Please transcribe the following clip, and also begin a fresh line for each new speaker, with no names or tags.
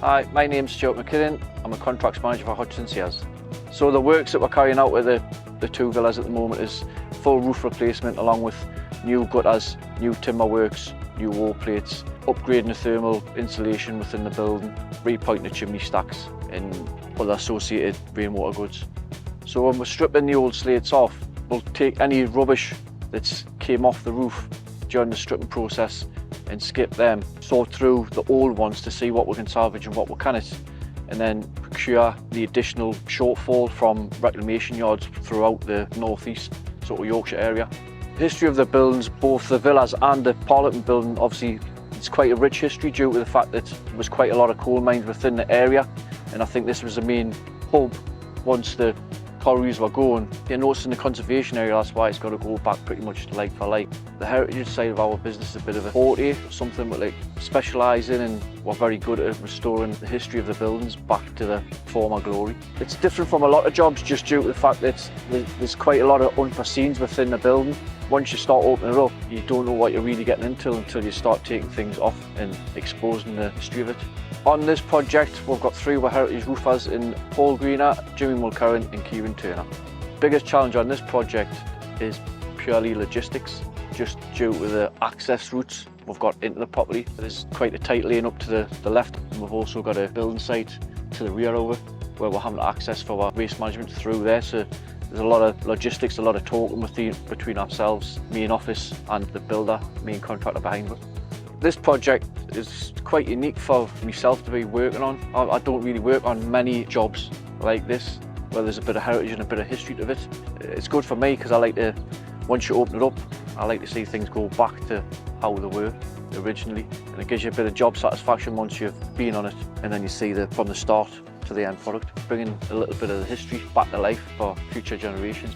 Hi, my name's Stuart McKinnon. I'm a contracts manager for Hodgson. So the works that we're carrying out with the two villas at the moment is full roof replacement along with new gutters, new timber works, new wall plates, upgrading the thermal insulation within the building, repointing the chimney stacks and other associated rainwater goods. So when we're stripping the old slates off, we'll take any rubbish that's came off the roof during the stripping process and skip them, sort through the old ones to see what we can salvage and what we can't, and then procure the additional shortfall from reclamation yards throughout the northeast sort of Yorkshire area. The history of the buildings, both the villas and the Parliament building, obviously it's quite a rich history due to the fact that there was quite a lot of coal mines within the area, and I think this was the main hub once the quarries were going. You're noticing the conservation area, that's why it's got to go back pretty much like for like. The heritage side of our business is a bit of a forte, something we like specialise in, and we're very good at restoring the history of the buildings back to the former glory. It's different from a lot of jobs just due to the fact that there's quite a lot of unforeseens within the building. Once you start opening it up, you don't know what you're really getting into until you start taking things off and exposing the history of it. On this project, we've got three of our heritage roofers in Paul Greener, Jimmy Mulkerran and Kieran Turner. Biggest challenge on this project is purely logistics, just due to the access routes we've got into the property. There's quite a tight lane up to the left, and we've also got a building site to the rear of it where we're having access for our waste management through there. So there's a lot of logistics, a lot of talking between ourselves, main office and the builder, main contractor behind it. This project is quite unique for myself to be working on. I don't really work on many jobs like this, where there's a bit of heritage and a bit of history to it. It's good for me because I like to, once you open it up, I like to see things go back to how they were originally. And it gives you a bit of job satisfaction once you've been on it, and then you see from the start to the end product, bringing a little bit of the history back to life for future generations.